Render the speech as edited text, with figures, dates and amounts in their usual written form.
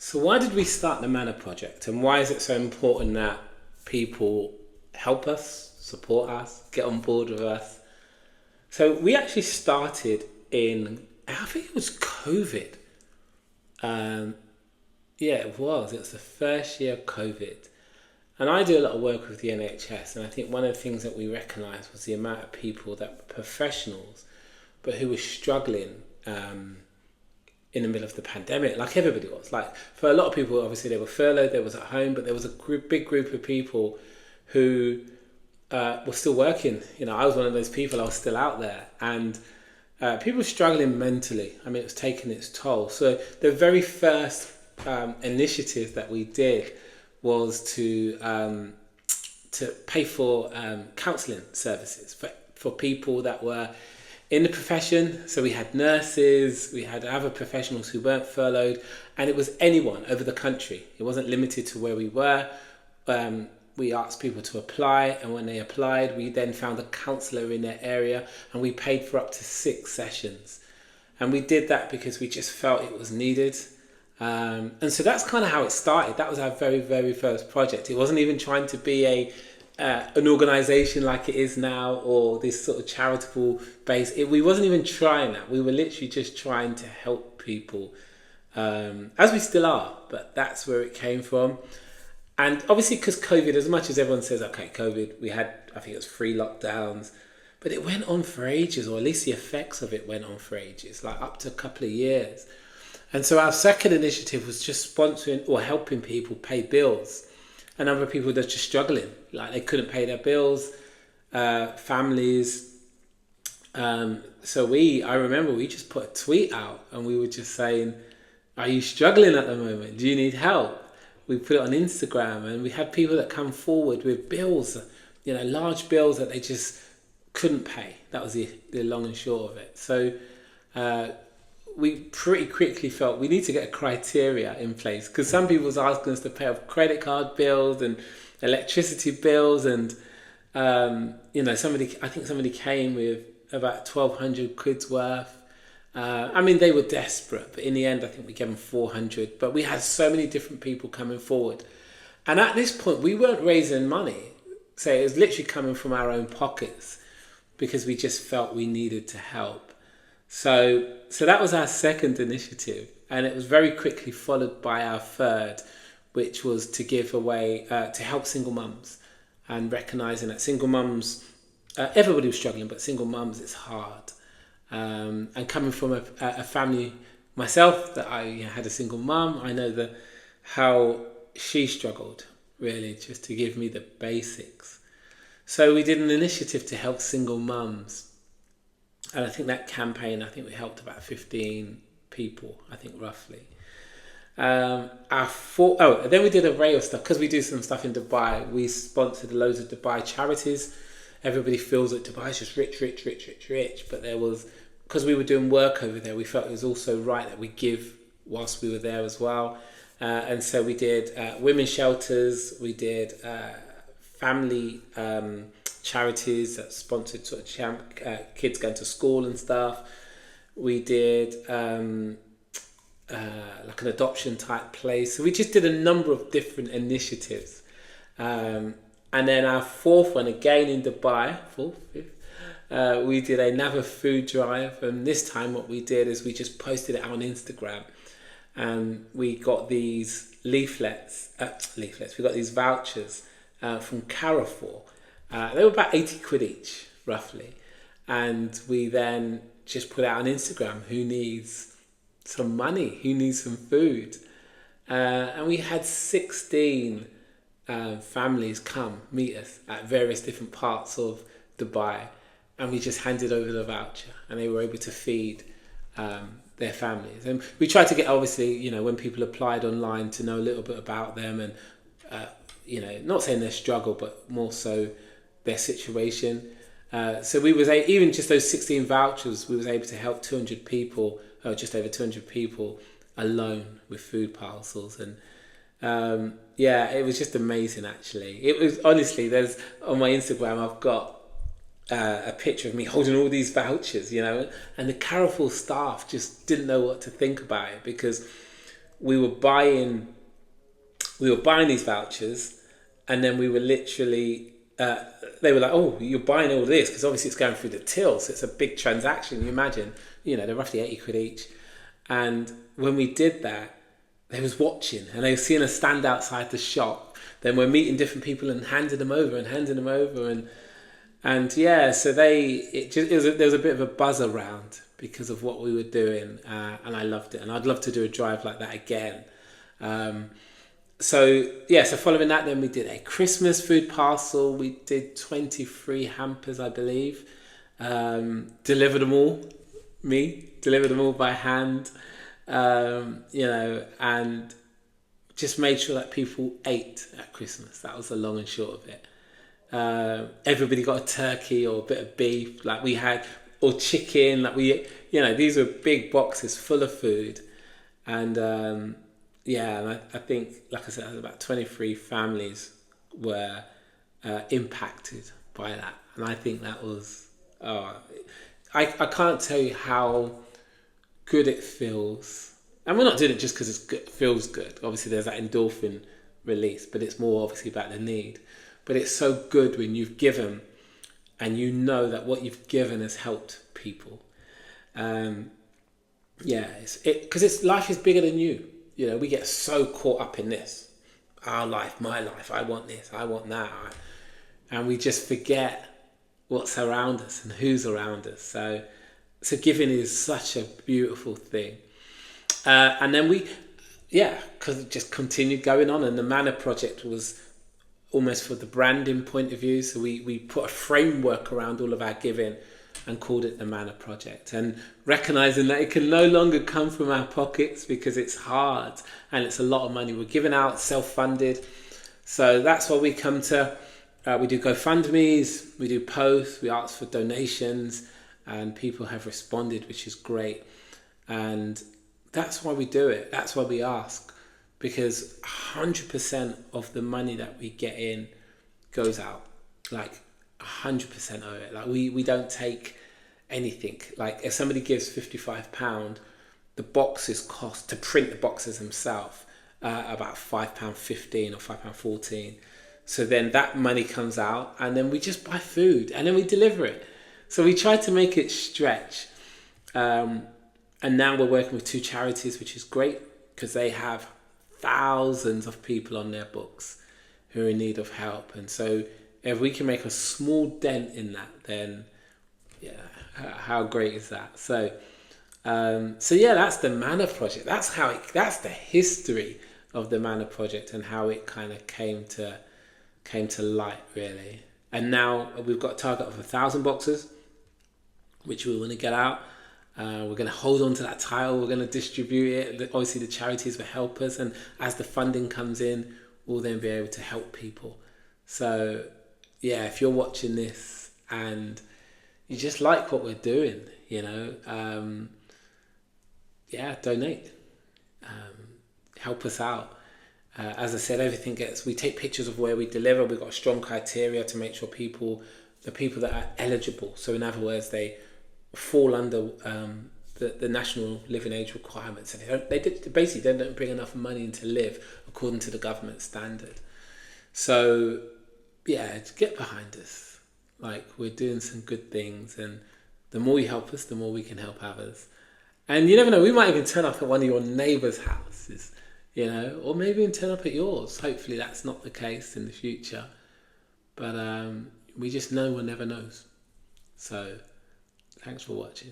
So why did we start the Manna Project, and why is it so important that people help us, support us, get on board with us? So we actually started in, I think it was COVID. Um, yeah, it was. It was the first year of COVID. And I do a lot of work with the NHS, and I think one of the things that we recognised was the amount of people that were professionals, but who were struggling in the middle of the pandemic, like everybody was. Like for a lot of people, obviously they were furloughed, they was at home, but there was a big group of people who were still working. You know, I was one of those people. I was still out there, and people were struggling mentally. I mean, it was taking its toll. So the very first initiative that we did was to pay for counselling services for people that were in the profession. So we had nurses, we had other professionals who weren't furloughed, and it was anyone over the country. It wasn't limited to where we were. We asked people to apply, and when they applied, we then found a counsellor in their area, and we paid for up to 6 sessions. And we did that because we just felt it was needed. And so that's kind of how it started. That was our very, very first project. It wasn't even trying to be an organisation like it is now, or this sort of charitable base. We wasn't even trying that. We were literally just trying to help people, as we still are, but that's where it came from. And obviously because COVID, as much as everyone says, okay, COVID, we had, I think it was 3 lockdowns, but it went on for ages, or at least the effects of it went on for ages, like up to a couple of years. And so our second initiative was just sponsoring or helping people pay bills. A number of people that are just struggling, like they couldn't pay their bills, families. So I remember we just put a tweet out, and we were just saying, are you struggling at the moment? Do you need help? We put it on Instagram, and we had people that come forward with bills, you know, large bills that they just couldn't pay. That was the long and short of it. So we pretty quickly felt we need to get a criteria in place, because some people was asking us to pay off credit card bills and electricity bills, and you know, I think somebody came with about 1,200 quid's worth. I mean, they were desperate, but in the end, I think we gave them 400. But we had so many different people coming forward, and at this point, we weren't raising money, so it was literally coming from our own pockets, because we just felt we needed to help. So that was our second initiative, and it was very quickly followed by our third, which was to give away, to help single mums, and recognising that single mums, everybody was struggling, but single mums, it's hard. And coming from a family myself, that I had a single mum, I know how she struggled, really, just to give me the basics. So we did an initiative to help single mums. And I think that campaign, we helped about 15 people, I think, roughly. Then we did a array of stuff, because we do some stuff in Dubai. We sponsored loads of Dubai charities. Everybody feels that Dubai is just rich. But because we were doing work over there, we felt it was also right that we give whilst we were there as well. And so we did women's shelters, we did family charities that sponsored sort of kids going to school and stuff. We did like an adoption type place. So we just did a number of different initiatives. And then our fourth one, again in Dubai, we did another food drive. And this time what we did is we just posted it out on Instagram. And we got these leaflets. We got these vouchers from Carrefour. They were about 80 quid each, roughly. And we then just put out on Instagram, who needs some money? Who needs some food? And we had 16 families come meet us at various different parts of Dubai, and we just handed over the voucher, and they were able to feed their families. And we tried to get, obviously, you know, when people applied online, to know a little bit about them, and you know, not saying their struggle, but more so their situation. So we was even just those 16 vouchers, we was able to help 200 people, just over 200 people alone with food parcels. And it was just amazing, actually. It was, honestly, there's on my Instagram, I've got a picture of me holding all these vouchers, you know, and the Carrefour staff just didn't know what to think about it, because we were buying these vouchers, and then we were literally they were like, oh, you're buying all this because obviously it's going through the till, so it's a big transaction. You imagine, they're roughly 80 quid each. And when we did that, they was watching and they were seeing us stand outside the shop. Then we're meeting different people and handing them over and yeah, so there was a bit of a buzz around because of what we were doing, and I loved it, and I'd love to do a drive like that again. So following that, then we did a Christmas food parcel. We did 23 hampers, I believe. Delivered them all by hand. And just made sure that people ate at Christmas. That was the long and short of it. Everybody got a turkey or a bit of beef, like we had, or chicken. Like these were big boxes full of food, and and I think, like I said, about 23 families were impacted by that, and I think that was, I can't tell you how good it feels. And we're not doing it just because it feels good. Obviously, there's that endorphin release, but it's more obviously about the need. But it's so good when you've given, and you know that what you've given has helped people. Because life is bigger than you. We get so caught up in this, our life, my life. I want this, I want that, and we just forget what's around us and who's around us. So giving is such a beautiful thing. And then because it just continued going on, and the Manna Project was almost for the branding point of view. So we put a framework around all of our giving and called it the Manna Project, and recognizing that it can no longer come from our pockets because it's hard and it's a lot of money we're giving out, self-funded. So that's why we come to, we do GoFundMes, we do posts, we ask for donations, and people have responded, which is great. And that's why we do it. That's why we ask, because 100% of the money that we get in goes out, like 100% of it. Like we don't take anything. Like if somebody gives £55, the boxes cost, to print the boxes themselves, about £5.15 or £5.14. So then that money comes out, and then we just buy food and then we deliver it. So we try to make it stretch. And now we're working with 2 charities, which is great because they have thousands of people on their books who are in need of help. And so if we can make a small dent in that, then how great is that? So that's the Manna Project. That's the history of the Manna Project and how it kind of came to light, really. And now we've got a target of 1,000 boxes, which we want to get out. We're going to hold on to that title. We're going to distribute it. Obviously, the charities will help us, and as the funding comes in, we'll then be able to help people. So, if you're watching this and you just like what we're doing, donate. Help us out. As I said, we take pictures of where we deliver. We've got a strong criteria to make sure the people that are eligible, so in other words, they fall under the national living age requirements. They don't bring enough money in to live according to the government standard. So get behind us. Like, we're doing some good things, and the more you help us, the more we can help others. And you never know, we might even turn up at one of your neighbours' houses, or maybe even turn up at yours. Hopefully that's not the case in the future, but we just know one never knows. So thanks for watching.